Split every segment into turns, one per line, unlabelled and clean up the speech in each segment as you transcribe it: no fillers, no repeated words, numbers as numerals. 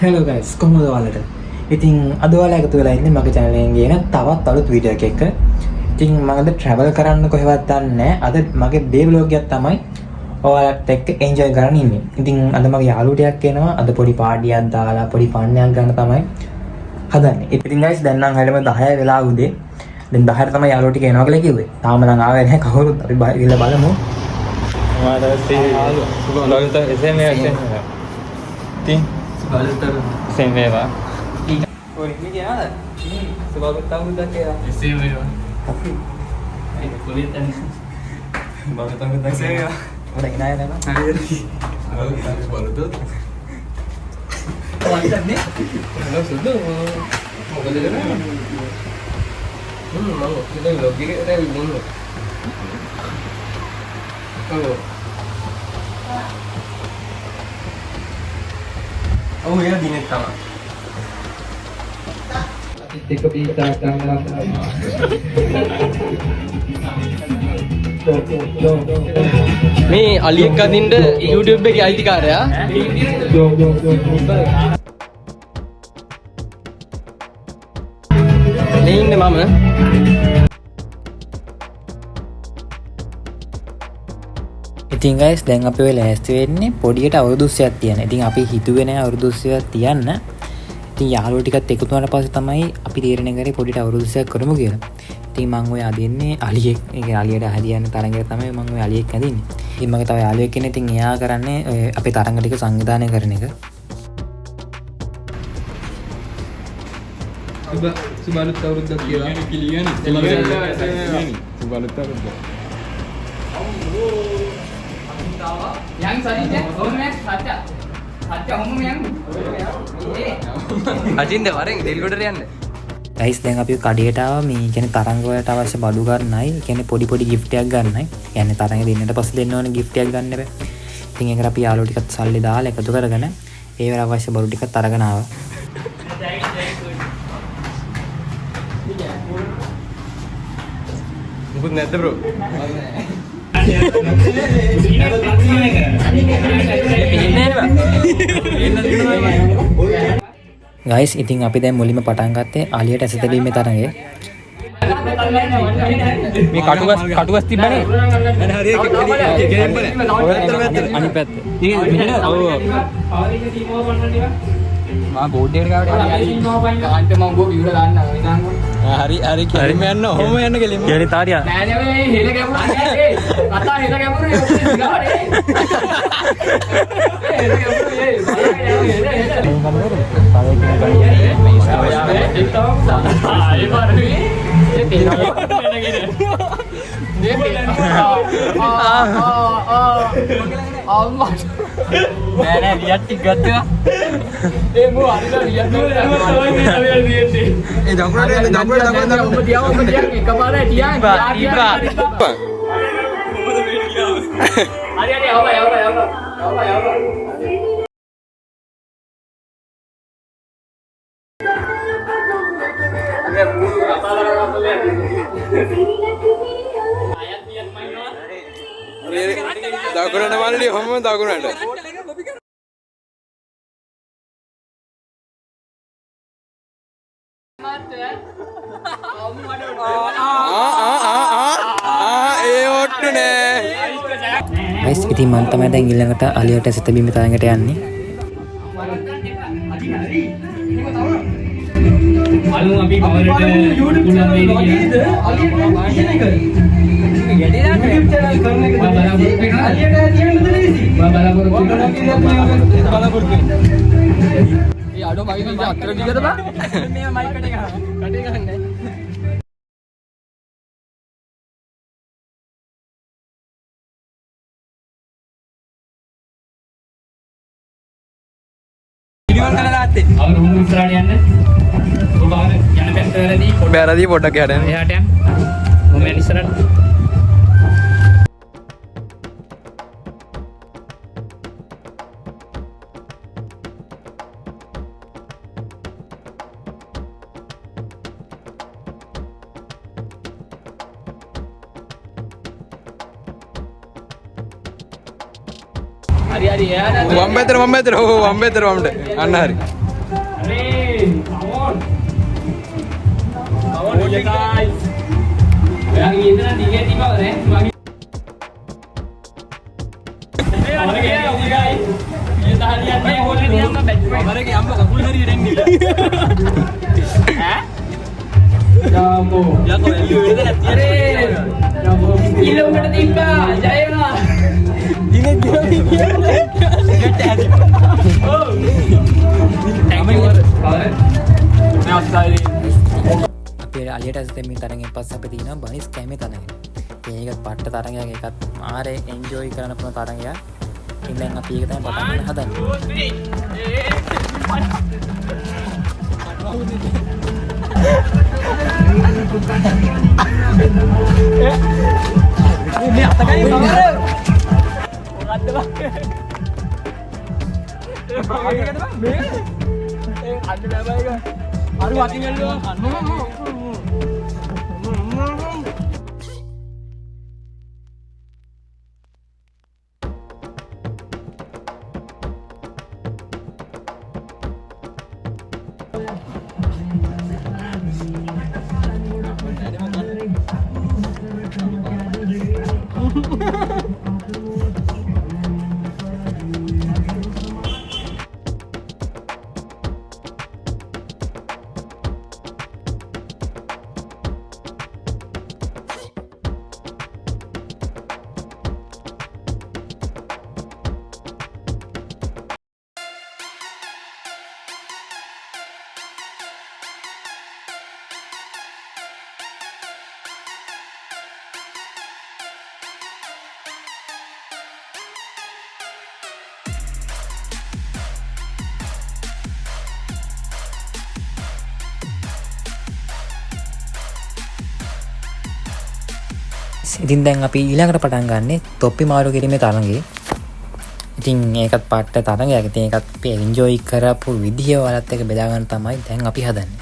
Hello guys, කොහොමද ඔයාලට? ඉතින් අද ඔයාලා එකතු වෙලා ඉන්නේ මගේ channel එකෙන් ගේන තවත් අලුත් වීඩියෝ එකක් එක්ක. ඉතින් මම අද travel කරන්න කොහෙවත් යන්නේ නැහැ. අද මගේ day vlog එකක් තමයි ඔයාලත් එක්ක enjoy කරන්න ඉන්නේ. ඉතින් අද මගේ යාළුවෝ ටිකක් එනවා. අද පොඩි party එකක් දාලා පොඩි fun එකක් ගන්න තමයි හදන්නේ. ඉතින් guys දැන් නම් හැලම 10 වෙලා උදේ. දැන් 10ට තමයි යාළුවෝ ටික එනවා කියලා කිව්වේ. තාම නම් ආවේ නැහැ කවුරුත්. අපි ගිහලා බලමු. Sen veva. Oh, ini dia ada. Ini sebab tahu dah kira. Sen veva. Tapi ini kulit kan. Baru tahu dah sen veva. Udah kena ya, Bang. Baru tahu baru tu. Mantap ni. Kalau sudah mau kerja kan? Mau. Kita lagi kita dulu. Oh. Oh ya dinet sama. Tik pita tangan.
මේ අලියෙක් අදින්න YouTube එකේ අයිතිකාරයා මේ ඉන්නේ මම
ඉතින් guys දැන් අපි ඔය ලෑස්ති වෙන්නේ පොඩියට අවුරුදු 30ක් තියන. ඉතින් අපි හිතුවේ නෑ අවුරුදු 30ක් තියන්න. ඉතින් යාළුවෝ ටිකත් එකතු වුණාට පස්සේ තමයි අපි තීරණය කරේ පොඩියට අවුරුදු 30ක් කරමු කියලා. ඉතින් මම ඔය අදින්නේ අලියෙක්. ඒ කියන්නේ අලියට හදියන්නේ තරංගයට තමයි මම ඔය අලියෙක් අදින්නේ. ඉතින් මගේ තව යාළුවෙක් ඉන්නේ. ඉතින් එයා කරන්නේ අපේ තරංග ටික සංවිධානය කරන එක.
සුබාලුත් අවුරුද්දක් කියලා කිලියන්නේ. සුබාලුත් අවුරුද්දක්.
Yang tadi orang saja umum yang
අජින්ද වරෙන් දෙල්ගොඩට යන්න.
guys දැන් අපි කඩේට ආවා මේ කියන්නේ තරංග වලට අවශ්‍ය බඩු ගන්නයි. කියන්නේ පොඩි පොඩි gift එකක් ගන්නයි. කියන්නේ තරංගෙ දෙන්නට පස්සේ දෙන්න ඕනේ gift එකක් ගන්න බෑ. ඉතින් ඒකට අපි යාළුවෝ ටිකත් සල්ලි දාලා එකතු කරගෙන ඒ වෙලාව අවශ්‍ය බඩු ටිකත් අරගෙන ආවා.
මොකුත් නැද්ද බ්‍රෝ?
guys ඉතින් අපි දැන් මුලින්ම පටන් ගත්තේ අලියට ඇස තැබීමේ තරඟය.
මේ කටුවස් තිබ්බනේ. හරි අනිත් පැත්ත. මා බෝඩ් එකට ගාවට කාන්ට මම ගෝ විවර දාන්න විනාංග. හරි කෙලිම යන්න ඔහොම යන්න කෙලිම.
කියන්නේ තාරියා.
නෑ නෑ මේ හෙල ගැඹුරු නෑ ඒ. කතා හෙල ගැඹුරු ඒ ගානේ. හෙල ගැඹුරු ඒ.
නෑ ලියට් ටික ගත්තා.
ඒ මෝ අරිලා ලියන්න ඕනේ.
ඒ දකුණට
ඔබ තියාව එකපාරයි තියා. හරි යව.
දකුණට මල්ලි ඔහොම දකුණට. ඒ ඔට්ටු නෑ.
guys ඉතින් මම තමයි දැන් ඊළඟට අලියට ඇස තැබීමේ තරඟට යන්නේ.
අලු අපි කවරට YouTube channel එකේ අලියට කියන එක. YouTube channel කරන එක බලාපොරොත්තු වෙනවා. අලියට තියන්න දෙලෙසි. බලාපොරොත්තු වෙනවා. ඒ අඩෝ මගේ ඉතින් අතර දිගද බා? මේව මයික් කටේ ගහනවා. කටේ ගහන්නේ.
ඉනිවන් කරලා දාත්තේ.
අවු රූම් ඉස්සරහට යන්න. ඔබ ආර යන පැත්ත වලදී
බෑරදී පොඩ්ඩක් යන්න.
එහාට යන්න. ඔම යන ඉස්සරහට.
වම් පැත්තට වම් පැත්තට අන්න හරි
ඔයාගේ ඉඳලා දිගේ තිබව නේ මගේ කිලෝමීටර් තිබ්බා ජයවා
අපේ අලියට ඇස්තෙමින් තරගෙන් පස්ස අපේ තියෙනවා බනිස් කැමේ තරගය. ඒකත් පට්ට තරගයක් එකත් මාරේ එන්ජොයි කරන්න පුළුවන් තරගයක්. ඉතින් දැන් අපි ඒක තමයි පටන් ගන්න හදන්නේ. මේ අතකයි මොකද? මොකද්ද බං? මේකද බං මේ? ඒ අන්න බෑ බං. අර වටින් ගල්ලුවා. ඉතින් දැන් අපි ඊළඟට පටන් ගන්නෙ තොප්පි මාරු කිරීමේ තරඟේ. ඉතින් ඒකත් පට්ට තරඟයක්. ඉතින් ඒකත් අපි එන්ජොයි කරපු විදිය ඔයාලත් එක්ක බෙදා ගන්න තමයි දැන් අපි හදන්නේ.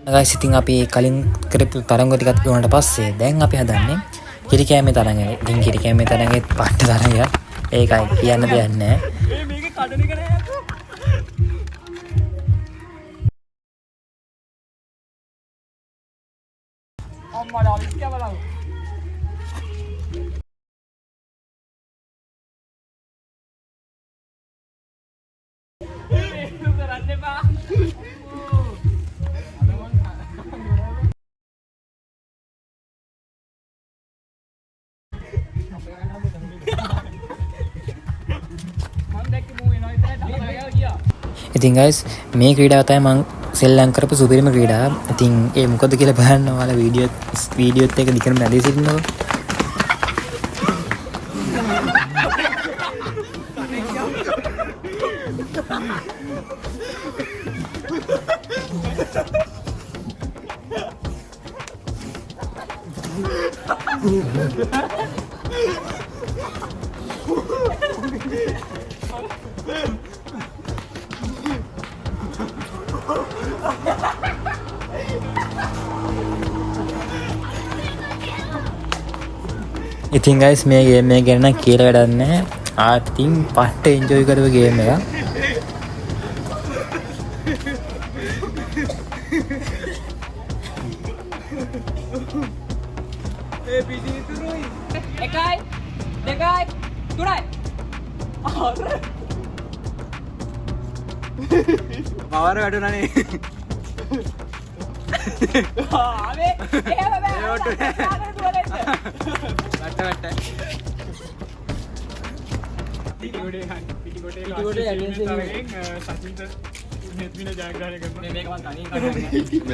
guys, ඉතින් අපි කලින් කරපු තරඟ ටිකත් ගුණාට පස්සේ දැන් අපි හදන්නේ කිරිකෑමේ තරඟය. ඉතින් කිරිකෑමේ තරඟෙත් පට්ට තරඟයක්. ඒකයි කියන්න දෙයක් නැහැ. මේකේ කඩන එක නෑ අකෝ. අම්මලා විස්කිය බලන්න. ඉතින් guys මේ ක්‍රීඩාව තමයි මම සෙල්ලම් කරපු සුපිරිම ක්‍රීඩාව. ඉතින් ඒ මොකද කියලා බලන්න ඔයාලා වීඩියෝත් එක දිගටම නැදී සිටිනවා. ඉතින් guys මේ ගේම් එක ගැන කියලා වැඩක් නැහැ. ආතින් පට්ට එන්ජොයි කරපු ගේම් එකක්. ඒ පිටි තුරුයි. එකයි දෙකයි තුනයි. පවර වැඩුණානේ. ආවේ එහෙම බෑ.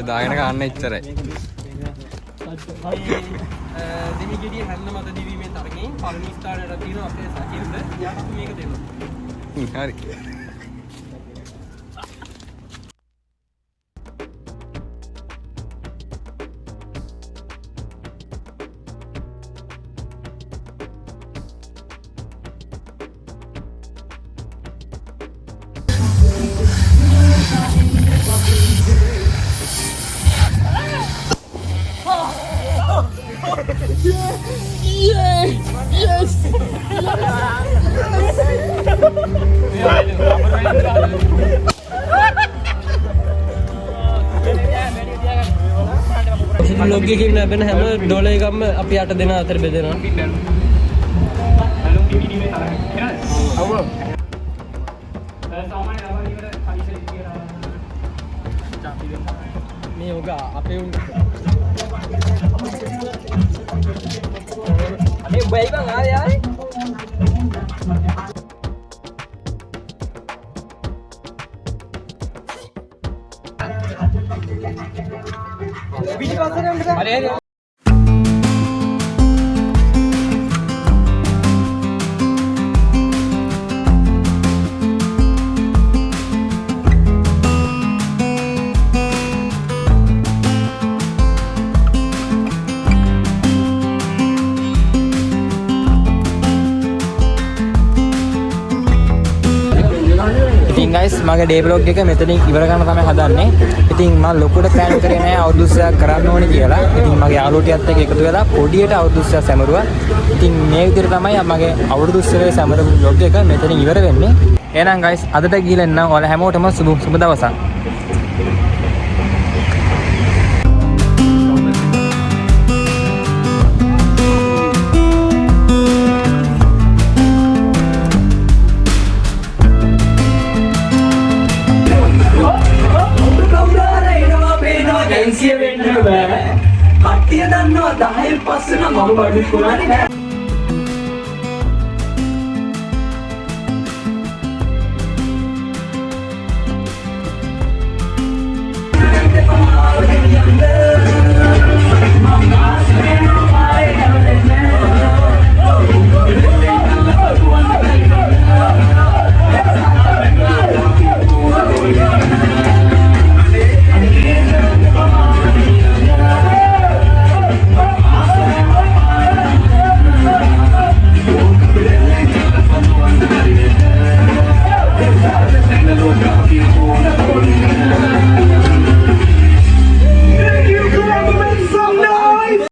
දාගෙන ගන්න එච්චරයි.
දෙමිගෙඩිය හැන්න මත දිවීමේ තරගෙන් පළවෙනි ස්ථානයට තියෙනවා අපේ සකින්ද. යාට අපි මේක දෙනවා.
හරි.
vlog එකකින් ලැබෙන හැම ඩොලර් එකක්ම අපි 8 දෙනා අතර බෙදෙනවා. මේ ඔග අපේ උන් අනේ බයි බං ආයේ अरे
ඉතින් guys මගේ ඩේ බ්ලොග් එක මෙතනින් ඉවර කරන්න තමයි හදන්නේ. ඉතින් මම ලොකුට ප්ලෑන් කරේ නෑ අවුරුදු 20ක් කරන්න ඕනේ කියලා. ඉතින් මගේ යාළුවෝටියත් එක්ක එකතු වෙලා පොඩියට අවුරුදු 20ක් සැමරුවා. ඉතින් මේ විදිහට තමයි මගේ අවුරුදු 20 සැමරුම් බ්ලොග් එක මෙතනින් ඉවර වෙන්නේ. එහෙනම් guys අදට ගිහලා එන්න ඔයාලා හැමෝටම සුබ දවසක්.
කැන්සිය වෙන්න බෑ. කට්ටිය දන්නවා 10න් පස්සේ නම් මම බඩු කරන්නේ නෑ. මම ආස්මේ